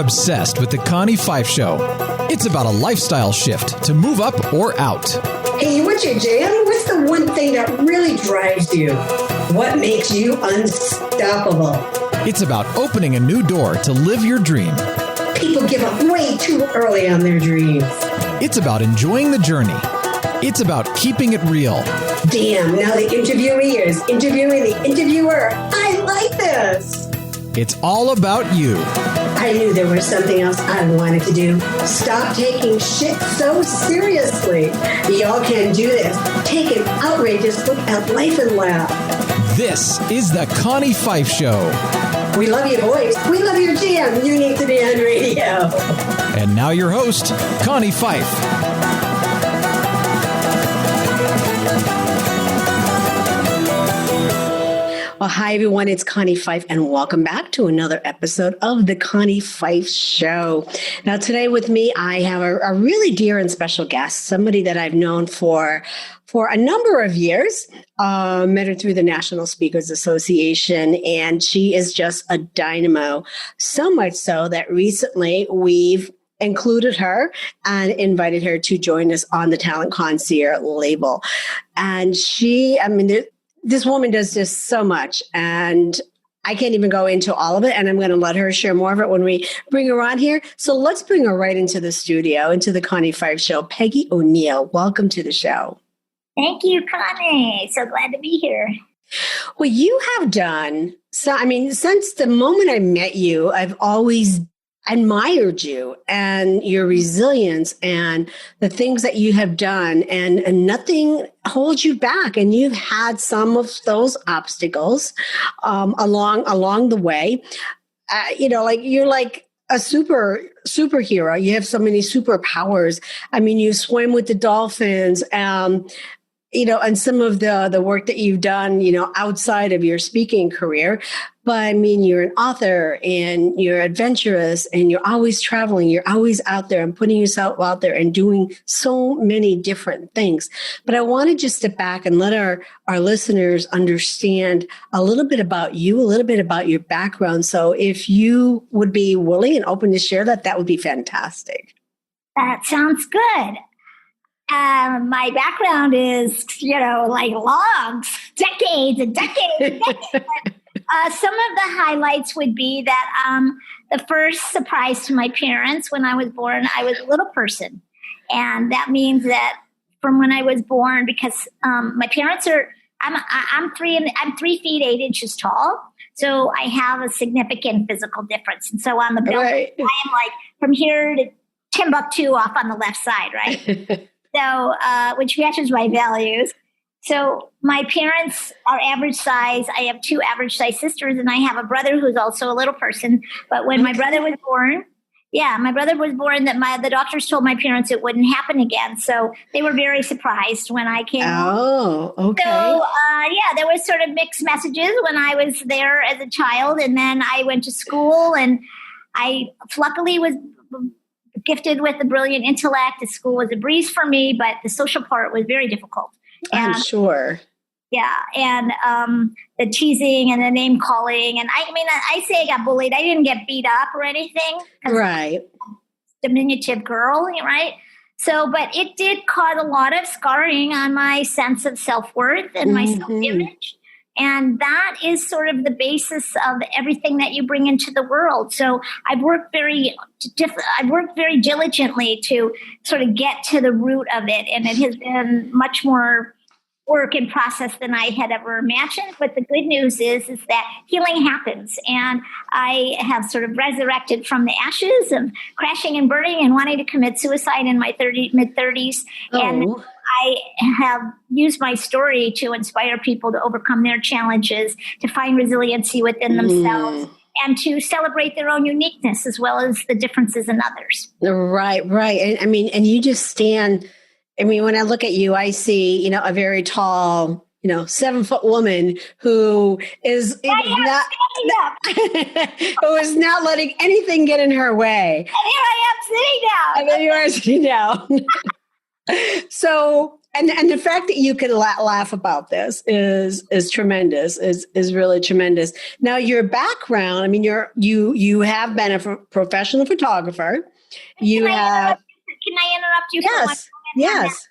obsessed with the Connie Fife Show. It's about a lifestyle shift to move up or out. Hey, what's your jam? What's the one thing that really drives you? What makes you unstoppable? It's about opening a new door to live your dream. People give up way too early on their dreams. It's about enjoying the journey. It's about keeping it real. Damn, now the interviewee is interviewing the interviewer. I like this. It's all about you. I knew there was something else I wanted to do. Stop taking shit so seriously. Y'all can do this. Take an outrageous look at life and laugh. This is the Connie Fife Show. We love your voice. We love your jam. You need to be on radio. And now your host, Connie Fife. Well, hi, everyone. It's Connie Fife, and welcome back to another episode of the Connie Fife Show. Now, today with me, I have a really dear and special guest, somebody that I've known for a number of years. Met her through the National Speakers Association, and she is just a dynamo. So much so that recently we've included her and invited her to join us on the Talent Concierge label. And this woman does just so much, and I can't even go into all of it, and I'm going to let her share more of it when we bring her on here. So let's bring her right into the studio, into the Connie Fife Show. Peggy ONeal, welcome to the show. Thank you, Connie. So glad to be here. Well, you have done, since the moment I met you, I've always admired you and your resilience and the things that you have done, and nothing holds you back. And you've had some of those obstacles along the way. You're like a superhero. You have so many superpowers. You swim with the dolphins. And some of the work that you've done, outside of your speaking career. But you're an author and you're adventurous and you're always traveling. You're always out there and putting yourself out there and doing so many different things. But I want to just step back and let our listeners understand a little bit about you, a little bit about your background. So if you would be willing and open to share that would be fantastic. That sounds good. My background is, like long, decades and decades and decades. Some of the highlights would be that the first surprise to my parents when I was born, I was a little person. And that means that from when I was born, because my parents I'm 3 feet 8 inches tall. So I have a significant physical difference. And so on the building, right. I am like from here to Timbuktu off on the left side, right? So, which matches my values. So my parents are average size. I have 2 average size sisters, and I have a brother who's also a little person. But when my brother was born, that the doctors told my parents it wouldn't happen again. So they were very surprised when I came. Oh, okay. So, there was sort of mixed messages when I was there as a child. And then I went to school, and I luckily was gifted with a brilliant intellect. The school was a breeze for me, but the social part was very difficult. I'm sure. Yeah. And the teasing and the name calling. And I say I got bullied. I didn't get beat up or anything. Right. Diminutive girl, right? So, but it did cause a lot of scarring on my sense of self-worth and my self-image. And that is sort of the basis of everything that you bring into the world. So I've worked very diligently to sort of get to the root of it. And it has been much more work and process than I had ever imagined. But the good news is that healing happens. And I have sort of resurrected from the ashes of crashing and burning and wanting to commit suicide in my mid-30s. Oh. And I have used my story to inspire people to overcome their challenges, to find resiliency within themselves, and to celebrate their own uniqueness as well as the differences in others. Right. And you just stand. When I look at you, I see, a very tall, 7-foot woman who is not letting anything get in her way. And here I am sitting down. And then you are sitting down. So And the fact that you can laugh about this is tremendous, is really tremendous. Now, your background, I mean, you have been a professional photographer. Can I interrupt you for one moment? Yes.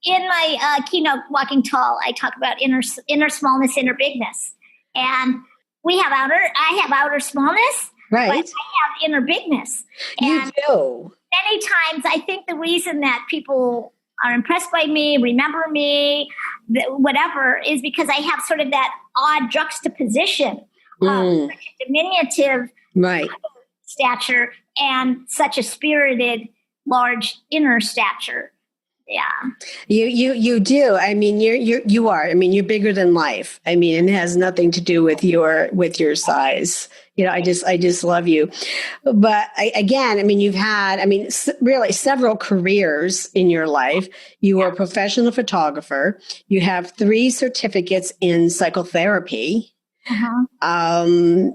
In my keynote, Walking Tall, I talk about inner smallness, inner bigness. And I have outer smallness, right? But I have inner bigness. You do. Many times, I think the reason that people are impressed by me, remember me, whatever, is because I have sort of that odd juxtaposition of such a diminutive stature and such a spirited, large inner stature. Yeah, you do. I mean, you are. I mean, you're bigger than life. I mean, and it has nothing to do with your size. You know, I just love you. But again, I mean, you've had, I mean, really several careers in your life. You are a professional photographer. You have 3 certificates in psychotherapy. And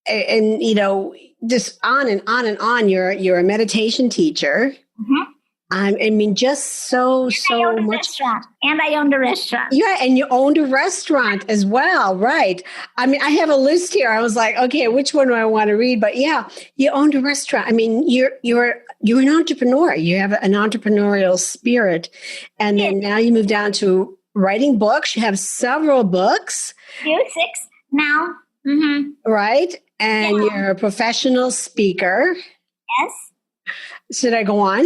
you know, just on and on and on. You're a meditation teacher. I mean, just so much. And I owned a restaurant. Yeah, and you owned a restaurant as well, right? I mean, I have a list here. I was like, okay, which one do I want to read? But yeah, you owned a restaurant. I mean, you're an entrepreneur. You have an entrepreneurial spirit, and then now you move down to writing books. You have several books. 6 now. Right, and you're a professional speaker. Yes. Should I go on?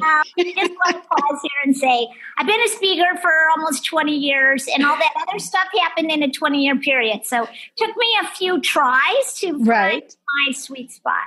I just want to pause here and say, I've been a speaker for almost 20 years, and all that other stuff happened in a 20-year period. So it took me a few tries to find my sweet spot.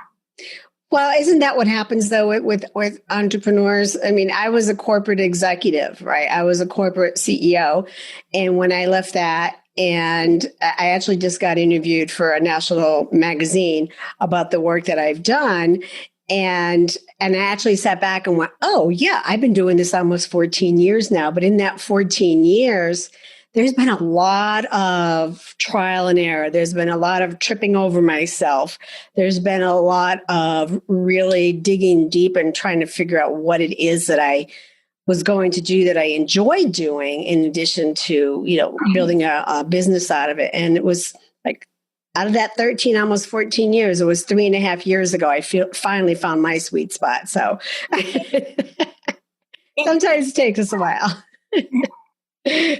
Well, isn't that what happens, though, with entrepreneurs? I mean, I was a corporate executive, right? I was a corporate CEO. And when I left that, and I actually just got interviewed for a national magazine about the work that I've done. And I actually sat back and went, oh, yeah, I've been doing this almost 14 years now. But in that 14 years, there's been a lot of trial and error. There's been a lot of tripping over myself. There's been a lot of really digging deep and trying to figure out what it is that I was going to do that I enjoyed doing, in addition to, you know, building a business out of it. And it was like, out of that 13, almost 14 years, it was 3.5 years ago, I finally found my sweet spot. So sometimes it takes us a while.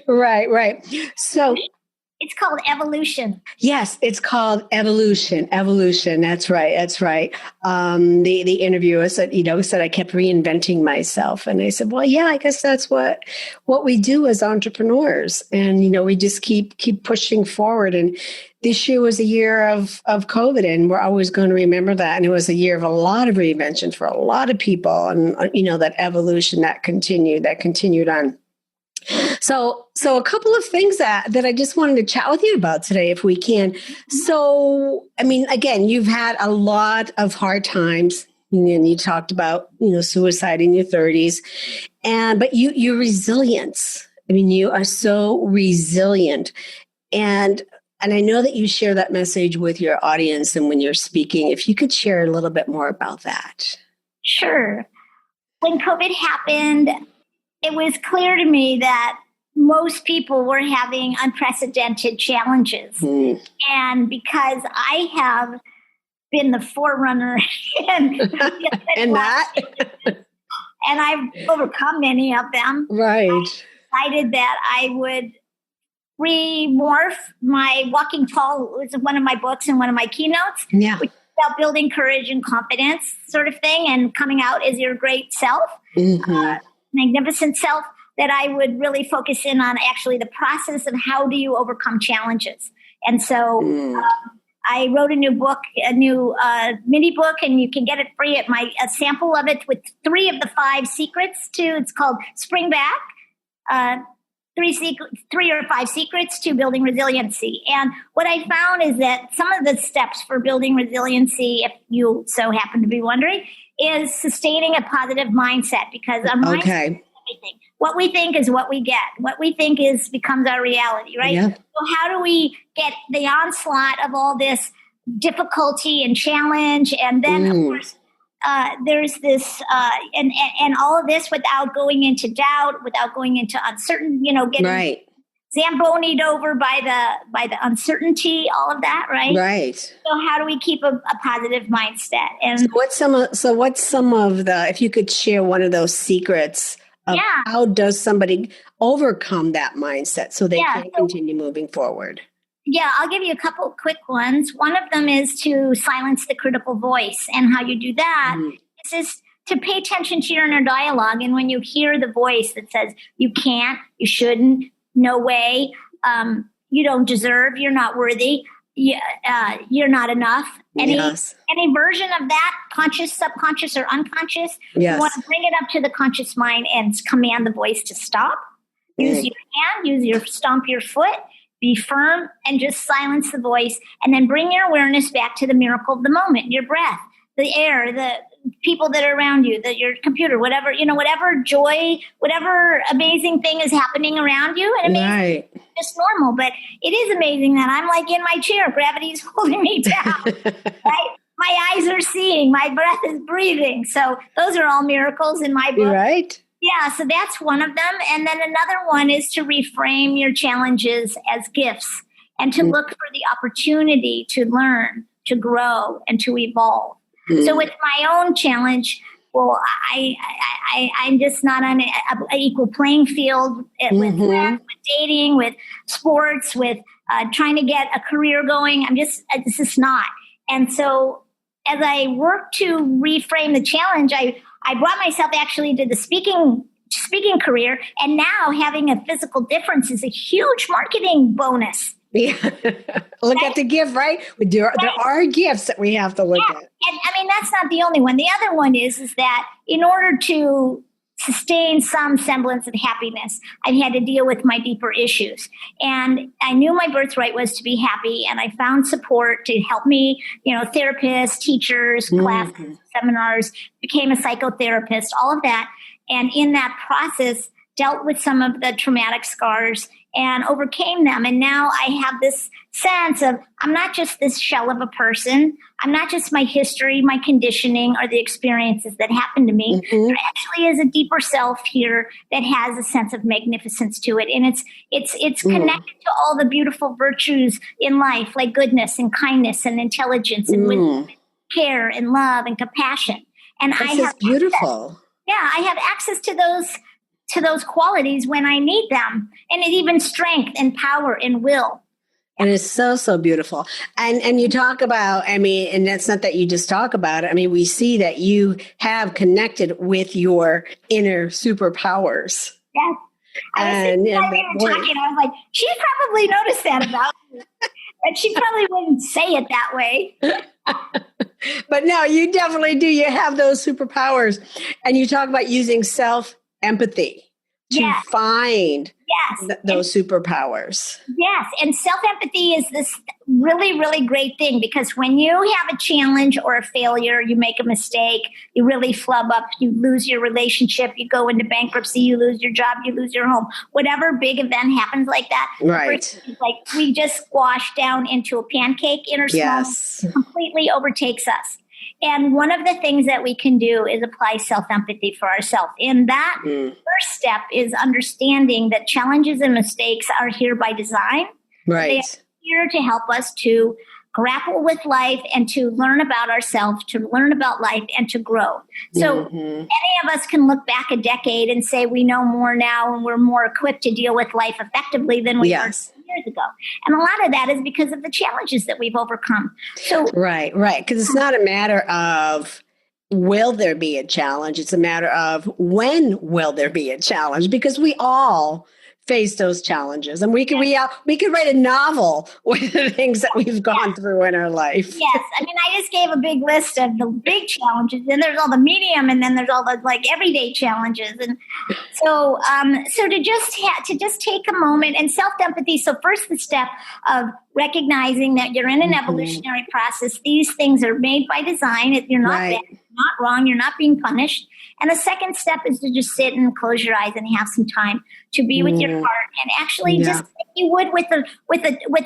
Right. So it's called evolution. Yes, it's called evolution. That's right. The interviewer said I kept reinventing myself. And I said, well, yeah, I guess that's what we do as entrepreneurs. And, you know, we just keep pushing forward. And this year was a year of COVID, and we're always going to remember that. And it was a year of a lot of reinvention for a lot of people. And, you know, that evolution that continued on. So a couple of things that I just wanted to chat with you about today, if we can. So, I mean, again, you've had a lot of hard times, and you talked about, you know, suicide in your 30s, but your resilience. I mean, you are so resilient, and I know that you share that message with your audience, and when you're speaking, if you could share a little bit more about that. Sure. When COVID happened, it was clear to me that most people were having unprecedented challenges. And because I have been the forerunner and that, and I've overcome many of them, right, I decided that I would remorph my Walking Tall, was one of my books and one of my keynotes, which is about building courage and confidence sort of thing, and coming out as your great self. Magnificent self, that I would really focus in on actually the process of how do you overcome challenges. And so I wrote a new mini book, and you can get it free at a sample of it with 3 of the 5 secrets it's called Spring Back, 3 or 5 secrets to building resiliency. And what I found is that some of the steps for building resiliency, if you so happen to be wondering, is sustaining a positive mindset, because our mindset is everything. What we think is what we get. What we think becomes our reality, right? Yeah. So how do we get the onslaught of all this difficulty and challenge, and then of course there's this, and all of this without going into doubt, without going into uncertain, getting zambonied over by the uncertainty, all of that, right? Right. So how do we keep a positive mindset? And so what's some of the, if you could share one of those secrets of how does somebody overcome that mindset so they can continue moving forward? Yeah, I'll give you a couple of quick ones. One of them is to silence the critical voice. And how you do that is to pay attention to your inner dialogue. And when you hear the voice that says, you can't, you shouldn't, no way, you don't deserve, you're not worthy, you're not enough. Any version of that, conscious, subconscious, or unconscious, you want to bring it up to the conscious mind and command the voice to stop. Use your hand, stomp your foot. Be firm and just silence the voice, and then bring your awareness back to the miracle of the moment, your breath, the air, the people that are around you, your computer, whatever, whatever joy, whatever amazing thing is happening around you. And amazing, just normal. But it is amazing that I'm like in my chair, gravity's holding me down, right? My eyes are seeing, my breath is breathing. So those are all miracles in my book. Right. Yeah, so that's one of them. And then another one is to reframe your challenges as gifts and to look for the opportunity to learn, to grow, and to evolve. So with my own challenge, well, I'm just not on an equal playing field with friends, with dating, with sports, with trying to get a career going. It's just not. And so as I work to reframe the challenge, I brought myself actually to the speaking career, and now having a physical difference is a huge marketing bonus. Yeah. Look at the gift, right? There are gifts that we have to look at. And I mean, that's not the only one. The other one is that in order to sustain some semblance of happiness, I've had to deal with my deeper issues. And I knew my birthright was to be happy, and I found support to help me, therapists, teachers, classes, seminars, became a psychotherapist, all of that. And in that process, dealt with some of the traumatic scars and overcame them. And now I have this sense of, I'm not just this shell of a person. I'm not just my history, my conditioning, or the experiences that happened to me. There actually is a deeper self here that has a sense of magnificence to it. And it's connected to all the beautiful virtues in life, like goodness and kindness and intelligence and wisdom, and care and love and compassion. And I have beautiful. I have access to those qualities when I need them, and even strength and power and will. And it's so beautiful. And you talk about, and that's not that you just talk about it. We see that you have connected with your inner superpowers. Yes. I was like, she probably noticed that about me. But she probably wouldn't say it that way. But no, you definitely do. You have those superpowers. And you talk about using self-empathy to find those superpowers. Yes. And self-empathy is this really, really great thing, because when you have a challenge or a failure, you make a mistake, you really flub up, you lose your relationship, you go into bankruptcy, you lose your job, you lose your home, whatever big event happens like that. Right. Like we just squash down into a pancake, inner smoke completely overtakes us. And one of the things that we can do is apply self-empathy for ourselves. And that first step is understanding that challenges and mistakes are here by design. Right. They are here to help us to grapple with life and to learn about ourselves, to learn about life, and to grow. So any of us can look back a decade and say we know more now and we're more equipped to deal with life effectively than we were years ago. And a lot of that is because of the challenges that we've overcome. So Right. Because it's not a matter of will there be a challenge? It's a matter of when will there be a challenge? Because we all face those challenges, and we could write a novel with the things that we've gone through in our life. Yes, I just gave a big list of the big challenges, and there's all the medium, and then there's all the everyday challenges, and so to just take a moment and self-empathy. So first, the step of recognizing that you're in an evolutionary process. These things are made by design. You're not bad, you're not wrong, you're not being punished. And the second step is to just sit and close your eyes and have some time to be with your heart, and actually just like you would with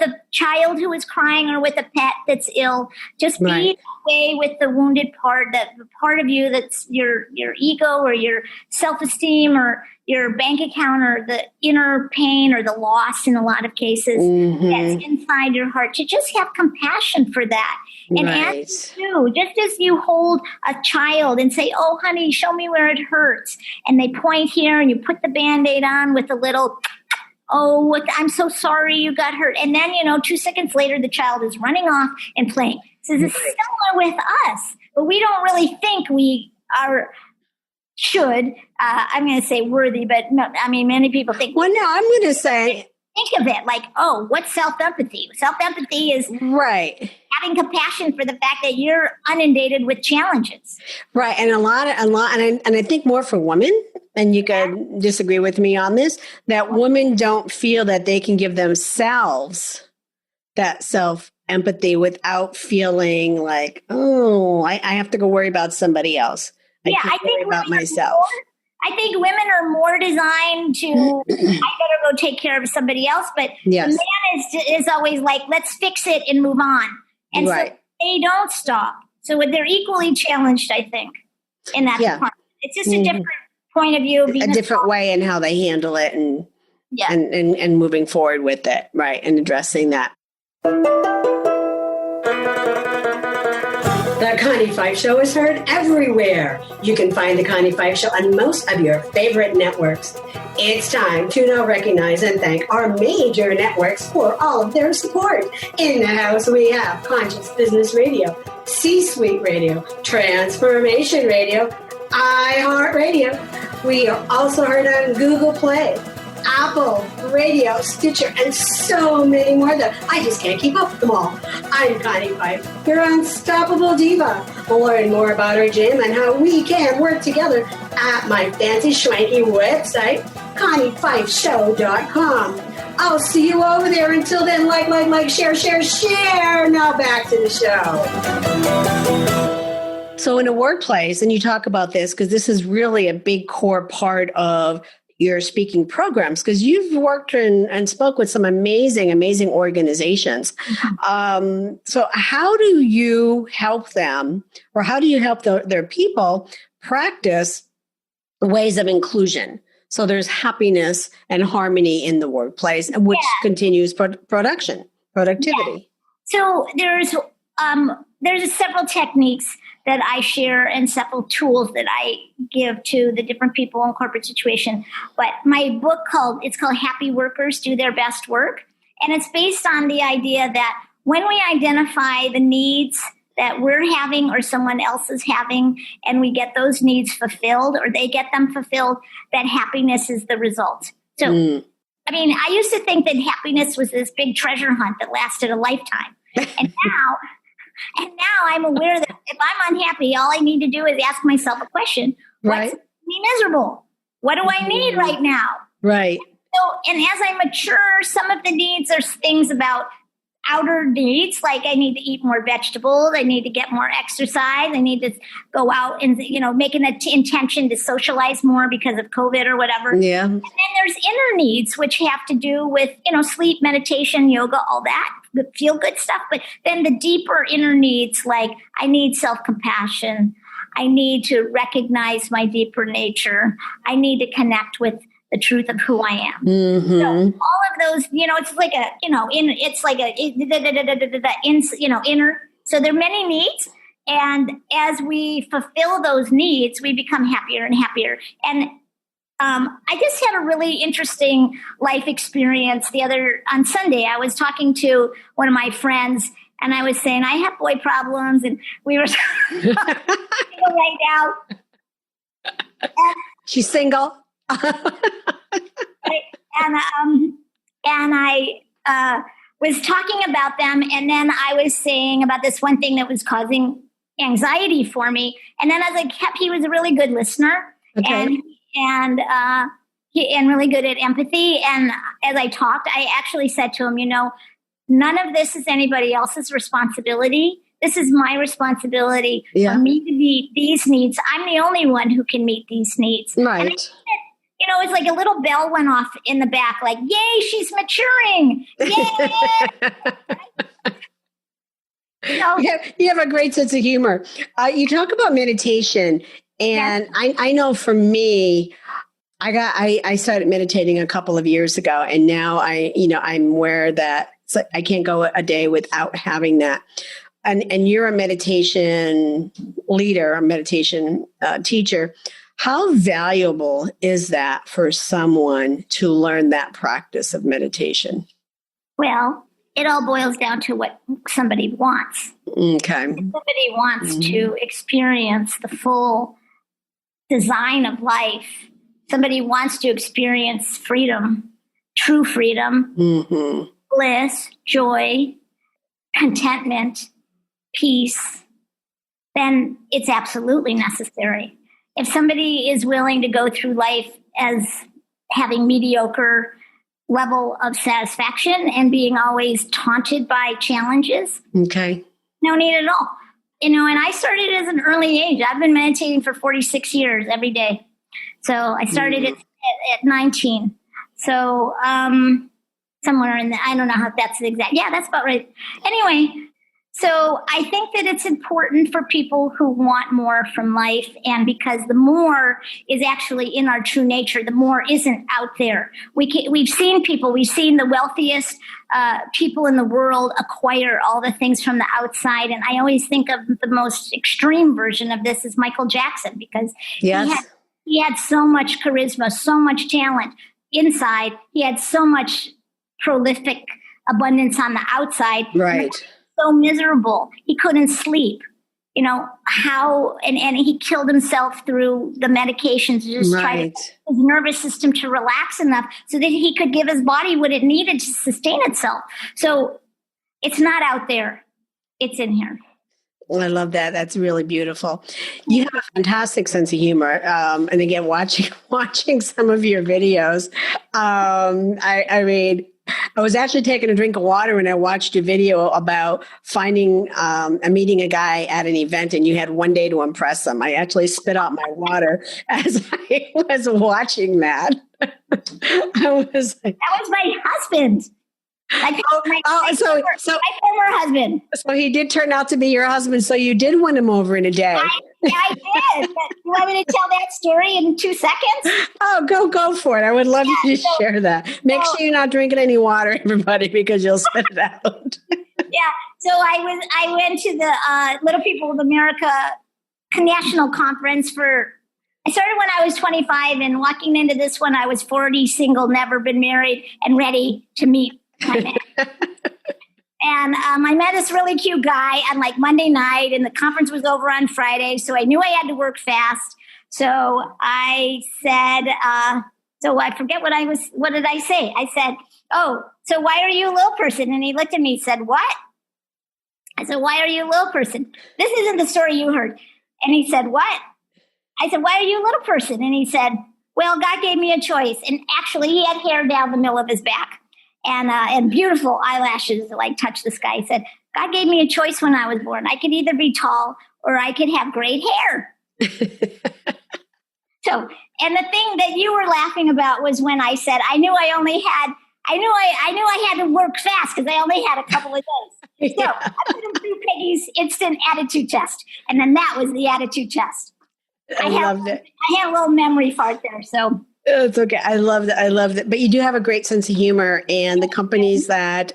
a child who is crying or with a pet that's ill. Just be that way with the wounded part, the part of you that's your ego or your self-esteem or your bank account or the inner pain or the loss in a lot of cases that's inside your heart. To just have compassion for that. And as you do, just as you hold a child and say, oh, honey, show me where it hurts. And they point here and you put the Band-Aid on with a little, I'm so sorry you got hurt. And then, 2 seconds later, the child is running off and playing. So it's similar with us, but we don't really think we should. I'm going to say worthy, but no, I mean, many people think. Well, no, I'm going to say. Think of it like, what's self-empathy? Self-empathy is having compassion for the fact that you're inundated with challenges. Right. And and I think more for women, and you could disagree with me on this, that women don't feel that they can give themselves that self-empathy without feeling like, I have to go worry about somebody else. I think about myself. I think women are more designed to, I better go take care of somebody else. But the man is always like, let's fix it and move on. And so they don't stop. So they're equally challenged, I think, in that department. It's just a different point of view. A different way in how they handle it and moving forward with it. Right. And addressing that. The Connie Fife Show is heard everywhere. You can find The Connie Fife Show on most of your favorite networks. It's time to now recognize and thank our major networks for all of their support. In the house, we have Conscious Business Radio, C-Suite Radio, Transformation Radio, iHeartRadio. We are also heard on Google Play, Apple, Radio, Stitcher, and so many more that I just can't keep up with them all. I'm Connie Fife, your unstoppable diva. Learn more about our gym and how we can work together at my fancy schwanky website, ConnieFifeShow.com. I'll see you over there. Until then, like, share. Now back to the show. So in a workplace, and you talk about this because this is really a big core part of your speaking programs, because you've worked and spoke with some amazing organizations. So how do you help them, or how do you help their people practice ways of inclusion? So there's happiness and harmony in the workplace, which continues productivity. Yeah. So there's several techniques that I share and several tools that I give to the different people in corporate situation. But my book it's called Happy Workers Do Their Best Work. And it's based on the idea that when we identify the needs that we're having or someone else is having, and we get those needs fulfilled or they get them fulfilled, that happiness is the result. So, I mean, I used to think that happiness was this big treasure hunt that lasted a lifetime. And now I'm aware that if I'm unhappy, all I need to do is ask myself a question. What's me miserable? What do I need right now? Right. So, and as I mature, some of the needs are things about outer needs, like I need to eat more vegetables, I need to get more exercise, I need to go out and, make an intention to socialize more because of COVID or whatever. Yeah. And then there's inner needs, which have to do with, sleep, meditation, yoga, all that, the feel good stuff. But then the deeper inner needs, like I need self-compassion, I need to recognize my deeper nature, I need to connect with the truth of who I am. Mm-hmm. So all of those, it's like inner. So there are many needs. And as we fulfill those needs, we become happier and happier. And I just had a really interesting life experience on Sunday. I was talking to one of my friends and I was saying, I have boy problems. And we were right now. She's single. And I was talking about them, and then I was saying about this one thing that was causing anxiety for me. And then he was a really good listener, and really good at empathy. And as I talked, I actually said to him, none of this is anybody else's responsibility. This is my responsibility for me to meet these needs. I'm the only one who can meet these needs. Right. And it's like a little bell went off in the back, like, yay, she's maturing. Yay. You have a great sense of humor. You talk about meditation, and I know for me, I started meditating a couple of years ago, and now I'm aware that I can't go a day without having that. And you're a meditation leader, a meditation teacher. How valuable is that for someone to learn that practice of meditation? Well, it all boils down to what somebody wants. Okay. If somebody wants to experience the full design of life, somebody wants to experience freedom, true freedom, bliss, joy, contentment, peace, then it's absolutely necessary. If somebody is willing to go through life as having mediocre level of satisfaction and being always taunted by challenges, no need at all. And I started at an early age. I've been meditating for 46 years every day. So I started at 19. So somewhere in I don't know how that's the exact. Yeah, that's about right. Anyway, so I think that it's important for people who want more from life, and because the more is actually in our true nature, the more isn't out there. We've seen the wealthiest people in the world acquire all the things from the outside, and I always think of the most extreme version of this is Michael Jackson, because he had so much charisma, so much talent inside. He had so much prolific abundance on the outside. Right. So miserable. He couldn't sleep. And he killed himself through the medications to just try to get his nervous system to relax enough so that he could give his body what it needed to sustain itself. So it's not out there. It's in here. I love that. That's really beautiful. You have a fantastic sense of humor. And again, watching some of your videos, I was actually taking a drink of water when I watched a video about meeting a guy at an event, and you had one day to impress him. I actually spit out my water as I was watching that. I was like, that was my husband. My former husband. So he did turn out to be your husband. So you did win him over in a day. I did. You want me to tell that story in 2 seconds? Oh, go for it. I would love you to share that. Make sure you're not drinking any water, everybody, because you'll spit it out. Yeah. So I went to the Little People of America National Conference I started when I was 25, and walking into this one, I was 40, single, never been married, and ready to meet my man. And I met this really cute guy on Monday night, and the conference was over on Friday. So I knew I had to work fast. So I said, I forget what did I say? I said, oh, so why are you a little person? And he looked at me and said, what? I said, why are you a little person? This isn't the story you heard. And he said, what? I said, why are you a little person? And he said, well, God gave me a choice. And actually he had hair down the middle of his back. And beautiful eyelashes that touch the sky. He said, God gave me a choice when I was born. I could either be tall or I could have great hair. So, and the thing that you were laughing about was when I said, I knew I had to work fast because I only had a couple of days. So I put him through Peggy's instant attitude test. And then that was the attitude test. I loved it. I had a little memory fart there. So it's okay. I love that. But you do have a great sense of humor, and the companies that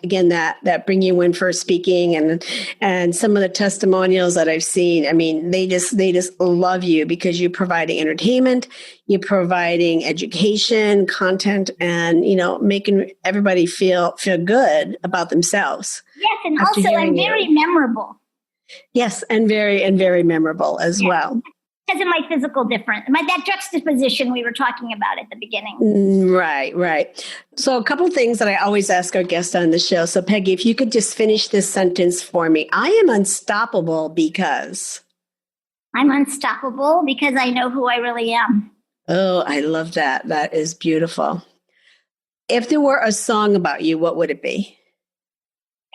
bring you in for speaking and some of the testimonials that I've seen, I mean, they just love you because you're providing entertainment, you're providing education, content, and, making everybody feel good about themselves. Yes. And also I'm very memorable. Yes. And very memorable as well. Because of my physical difference, that juxtaposition we were talking about at the beginning. Right. So a couple of things that I always ask our guests on the show. So Peggy, if you could just finish this sentence for me. I am unstoppable because. I'm unstoppable because I know who I really am. Oh, I love that. That is beautiful. If there were a song about you, what would it be?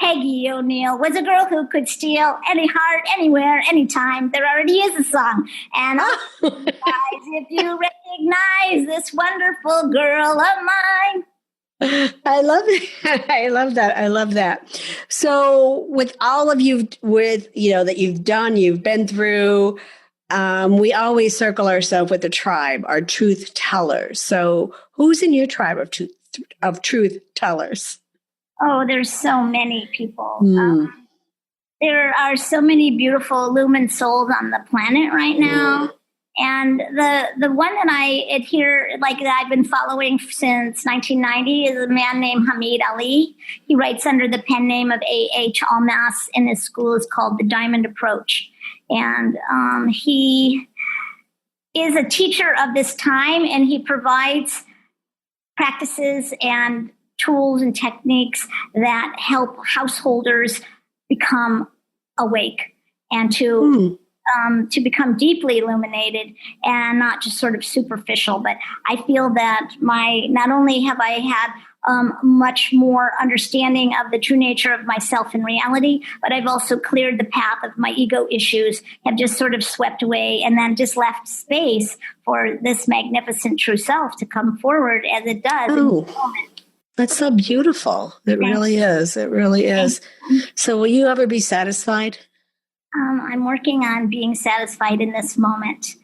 Peggy ONeal was a girl who could steal any heart, anywhere, anytime. There already is a song. And guys, if you recognize this wonderful girl of mine. I love it. I love that. I love that. So with all of you, that you've done, you've been through, we always circle ourselves with the tribe, our truth tellers. So who's in your tribe of truth tellers? Oh, there's so many people. There are so many beautiful illumined souls on the planet right now. And the one that I adhere, like that I've been following since 1990 is a man named Hamid Ali. He writes under the pen name of A.H. Almas, and his school is called the Diamond Approach. And he is a teacher of this time, and he provides practices and tools and techniques that help householders become awake and to become deeply illuminated and not just sort of superficial. But I feel that not only have I had much more understanding of the true nature of myself in reality, but I've also cleared the path of my ego issues, have just sort of swept away and then just left space for this magnificent true self to come forward as it does in this moment. That's so beautiful. It really is. It really is. So will you ever be satisfied? I'm working on being satisfied in this moment.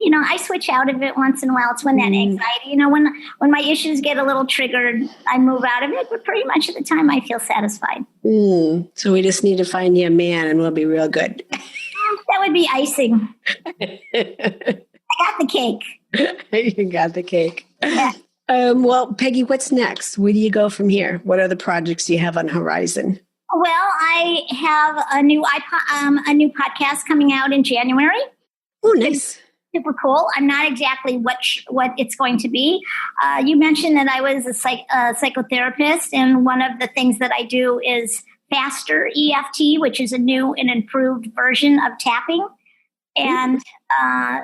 I switch out of it once in a while. It's when that anxiety, when my issues get a little triggered, I move out of it. But pretty much at the time, I feel satisfied. So we just need to find you a man and we'll be real good. That would be icing. I got the cake. You got the cake. Yeah. Well, Peggy, what's next? Where do you go from here? What other projects do you have on the horizon? Well, I have a new podcast coming out in January. Oh, nice. Super cool. I'm not exactly what it's going to be. You mentioned that I was a psychotherapist, and one of the things that I do is faster EFT, which is a new and improved version of tapping. And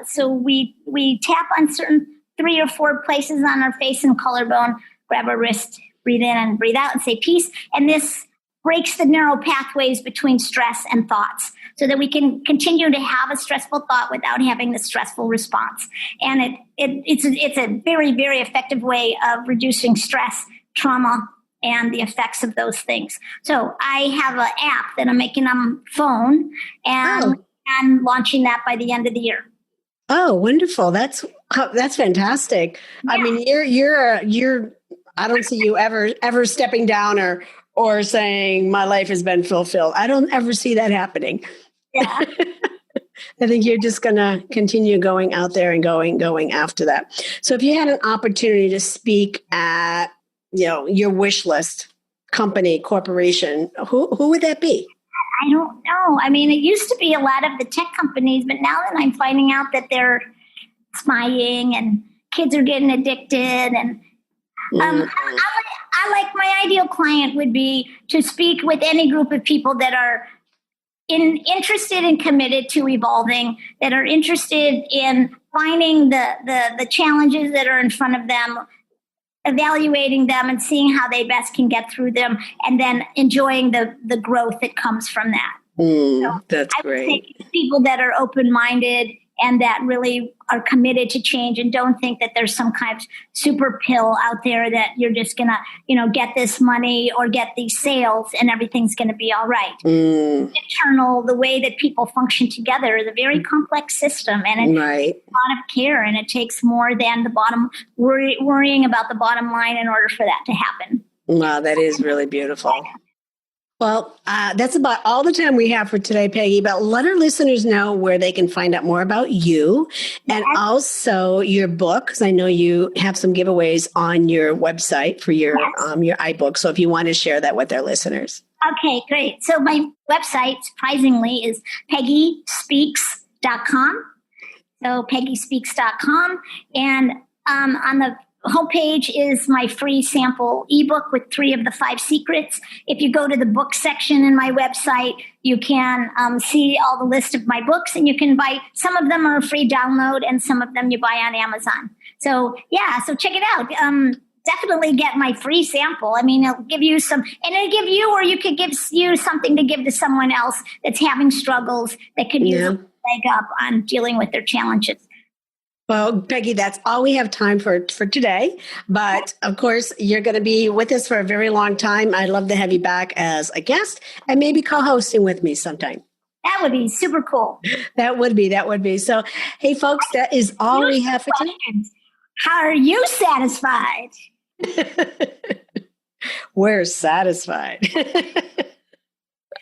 so we tap on certain 3 or 4 places on our face and collarbone, grab our wrist, breathe in and breathe out and say peace. And this breaks the narrow pathways between stress and thoughts so that we can continue to have a stressful thought without having the stressful response. And it's a very, very effective way of reducing stress, trauma, and the effects of those things. So I have an app that I'm making on phone, and I'm launching that by the end of the year. Oh, wonderful. That's fantastic. Yeah. I mean, you're I don't see you ever stepping down or saying my life has been fulfilled. I don't ever see that happening. Yeah. I think you're just going to continue going out there and going after that. So if you had an opportunity to speak at, your wish list, company, corporation, who would that be? I don't know. I mean, it used to be a lot of the tech companies, but now that I'm finding out that they're spying and kids are getting addicted, and I like my ideal client would be to speak with any group of people that are interested and committed to evolving, that are interested in finding the challenges that are in front of them, evaluating them and seeing how they best can get through them, and then enjoying the growth that comes from that. That's great. I would say people that are open-minded and that really are committed to change and don't think that there's some kind of super pill out there that you're just going to, get this money or get these sales and everything's going to be all right. Internal, the way that people function together is a very complex system, and it takes a lot of care, and it takes more than worrying about the bottom line in order for that to happen. Wow, that is really beautiful. Well, that's about all the time we have for today, Peggy, but let our listeners know where they can find out more about you and also your book, because I know you have some giveaways on your website for your iBook. So if you want to share that with our listeners. Okay, great. So my website, surprisingly, is peggyspeaks.com. So peggyspeaks.com. And on the homepage is my free sample ebook with 3 of the 5 secrets. If you go to the book section in my website, you can see all the list of my books, and you can buy. Some of them are a free download, and some of them you buy on Amazon. So check it out. definitely get my free sample. I mean, it'll give you some, and it'll give you, or you could give you something to give to someone else that's having struggles that could use a leg up on dealing with their challenges. Well, Peggy, that's all we have time for today. But of course, you're going to be with us for a very long time. I'd love to have you back as a guest and maybe co-hosting with me sometime. That would be super cool. That would be. So, hey, folks, that is all we have for today. How are you satisfied? We're satisfied.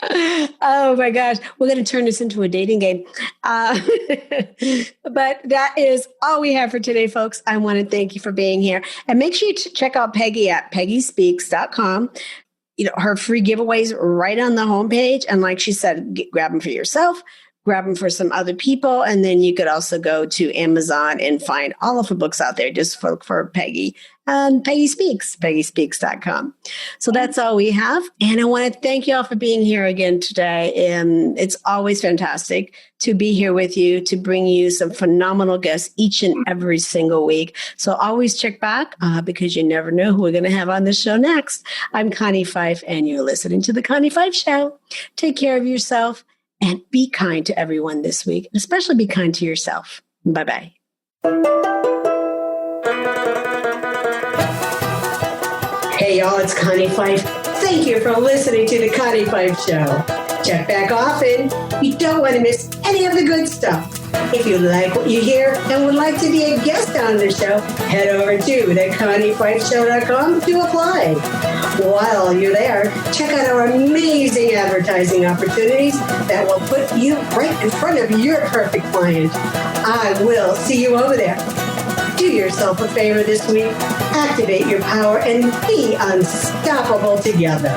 Oh my gosh, we're going to turn this into a dating game. But that is all we have for today, folks. I want to thank you for being here. And make sure you check out Peggy at peggyspeaks.com. Her free giveaways right on the homepage. And like she said, grab them for yourself, grab them for some other people. And then you could also go to Amazon and find all of her books out there just for Peggy and Peggy Speaks, peggyspeaks.com. So that's all we have. And I want to thank you all for being here again today. And it's always fantastic to be here with you, to bring you some phenomenal guests each and every single week. So always check back because you never know who we're going to have on the show next. I'm Connie Fife, and you're listening to The Connie Fife Show. Take care of yourself and be kind to everyone this week, and especially be kind to yourself. Bye-bye. Hey, y'all, it's Connie Fife. Thank you for listening to The Connie Fife Show. Check back often. You don't want to miss any of the good stuff. If you like what you hear and would like to be a guest on the show, head over to theconniefifeshow.com to apply. While you're there, check out our amazing advertising opportunities that will put you right in front of your perfect client. I will see you over there. Do yourself a favor this week. Activate your power and be unstoppable together.